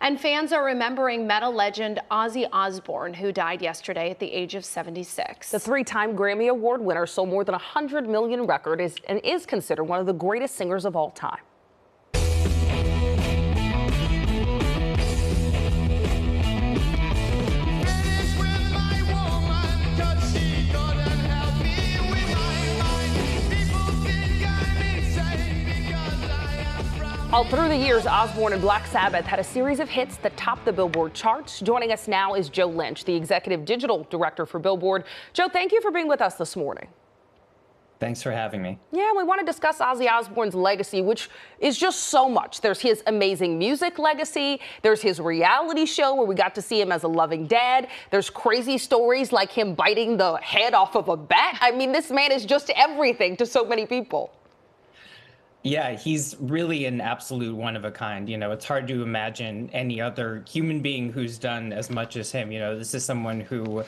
And fans are remembering metal legend Ozzy Osbourne, who died yesterday at the age of 76. The three-time Grammy Award winner sold more than 100 million records and is considered one of the greatest singers of all time. All through the years, Osbourne and Black Sabbath had a series of hits that topped the Billboard charts. Joining us now is Joe Lynch, the Executive Digital Director for Billboard. Joe, thank you for being with us this morning. Thanks for having me. Yeah, we want to discuss Ozzy Osbourne's legacy, which is just so much. There's his amazing music legacy. There's his reality show where we got to see him as a loving dad. There's crazy stories like him biting the head off of a bat. I mean, this man is just everything to so many people. Yeah, he's really an absolute one of a kind. You know, it's hard to imagine any other human being who's done as much as him. You know, this is someone who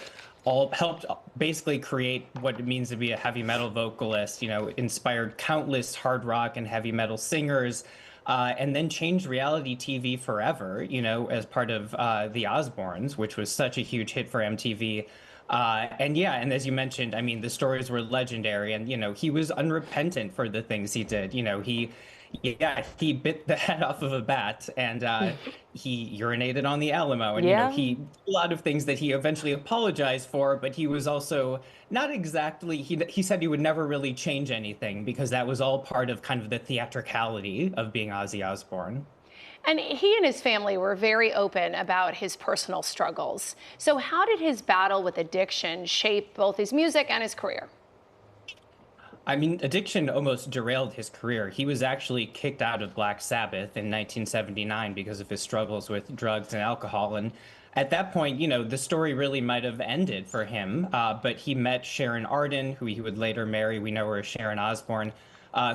helped basically create what it means to be a heavy metal vocalist, you know, inspired countless hard rock and heavy metal singers, and then changed reality TV forever, you know, as part of the Osbournes, which was such a huge hit for MTV. And yeah, and as you mentioned, I mean, the stories were legendary, and, you know, he was unrepentant for the things he did. You know, he bit the head off of a bat, and he urinated on the Alamo, and, you know, a lot of things that he eventually apologized for, but he was also not exactly, he said he would never really change anything because that was all part of kind of the theatricality of being Ozzy Osbourne. And he and his family were very open about his personal struggles. So how did his battle with addiction shape both his music and his career? I mean, addiction almost derailed his career. He was actually kicked out of Black Sabbath in 1979 because of his struggles with drugs and alcohol. And at that point, you know, the story really might have ended for him. But he met Sharon Arden, who he would later marry. We know her as Sharon Osbourne.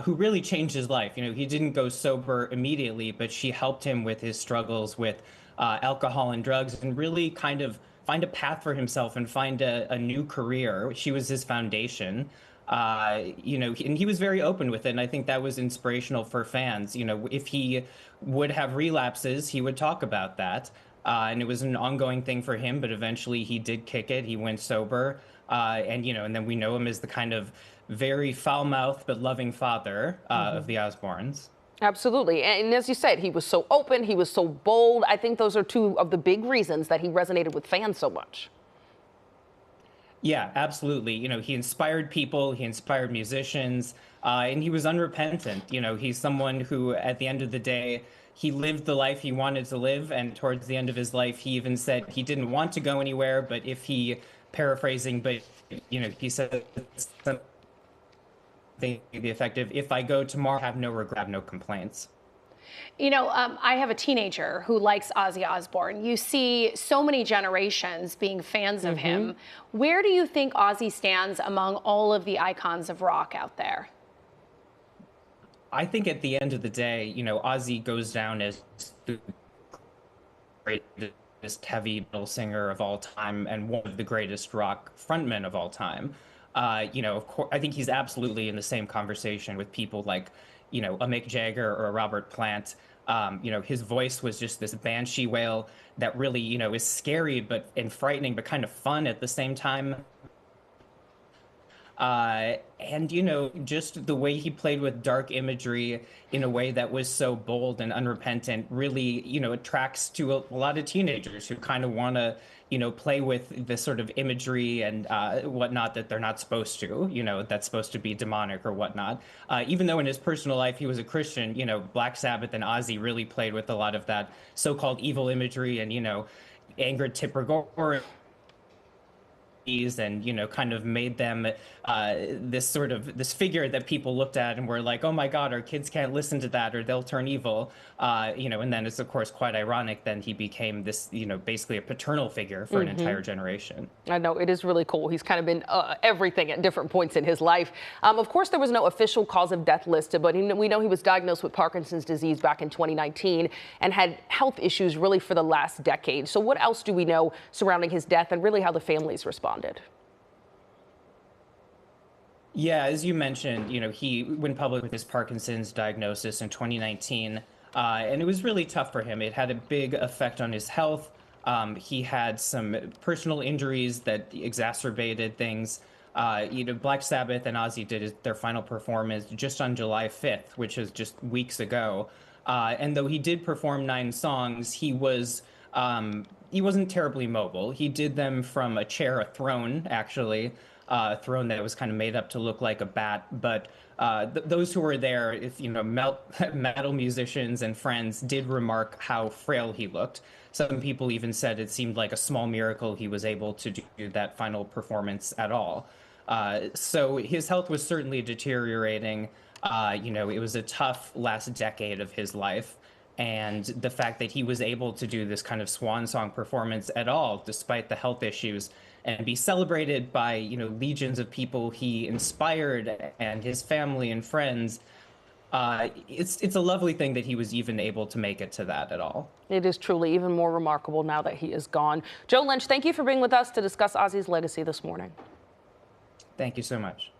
Who really changed his life. You know, he didn't go sober immediately, but she helped him with his struggles with alcohol and drugs and really kind of find a path for himself and find a new career. She was his foundation. You know, and he was very open with it, and I think that was inspirational for fans. You know, if he would have relapses, he would talk about that. And it was an ongoing thing for him, but eventually he did kick it. He went sober. And, you know, and then we know him as the kind of very foul-mouthed but loving father of the Osbournes. Absolutely. And as you said, he was so open, he was so bold. I think those are two of the big reasons that he resonated with fans so much. Yeah, absolutely. You know, he inspired people, he inspired musicians, and he was unrepentant. You know, he's someone who, at the end of the day, he lived the life he wanted to live, and towards the end of his life, he even said he didn't want to go anywhere, but if he, paraphrasing, but, you know, he said something to the effect of, if I go tomorrow, have no regret, no complaints. You know, I have a teenager who likes Ozzy Osbourne. You see so many generations being fans of him. Where do you think Ozzy stands among all of the icons of rock out there? I think at the end of the day, you know, Ozzy goes down as the greatest heavy metal singer of all time and one of the greatest rock frontmen of all time. You know, of course, I think he's absolutely in the same conversation with people like, you know, a Mick Jagger or a Robert Plant. You know, his voice was just this banshee wail that really, you know, is scary and frightening, but kind of fun at the same time. And, you know, just the way he played with dark imagery in a way that was so bold and unrepentant really, you know, attracts to a lot of teenagers who kind of want to, you know, play with this sort of imagery and whatnot that they're not supposed to, you know, that's supposed to be demonic or whatnot. Even though in his personal life he was a Christian, you know, Black Sabbath and Ozzy really played with a lot of that so-called evil imagery and, you know, angered Tipper Gore and, you know, kind of made them this figure that people looked at and were like, oh my God, our kids can't listen to that or they'll turn evil. You know, and then it's of course quite ironic then he became this, you know, basically a paternal figure for an entire generation. I know, it is really cool. He's kind of been everything at different points in his life. Of course, there was no official cause of death listed, but we know he was diagnosed with Parkinson's disease back in 2019 and had health issues really for the last decade. So what else do we know surrounding his death and really how the families responded? Yeah, as you mentioned, you know, he went public with his Parkinson's diagnosis in 2019. And it was really tough for him. It had a big effect on his health. He had some personal injuries that exacerbated things. Black Sabbath and Ozzy did their final performance just on July 5th, which is just weeks ago. And though he did perform 9 songs, he wasn't terribly mobile. He did them from a chair, a throne, actually, a throne that was kind of made up to look like a bat. But those who were there, if metal musicians and friends, did remark how frail he looked. Some people even said it seemed like a small miracle he was able to do that final performance at all. So his health was certainly deteriorating. It was a tough last decade of his life. And the fact that he was able to do this kind of swan song performance at all, despite the health issues, and be celebrated by, legions of people he inspired and his family and friends, it's a lovely thing that he was even able to make it to that at all. It is truly even more remarkable now that he is gone. Joe Lynch, thank you for being with us to discuss Ozzy's legacy this morning. Thank you so much.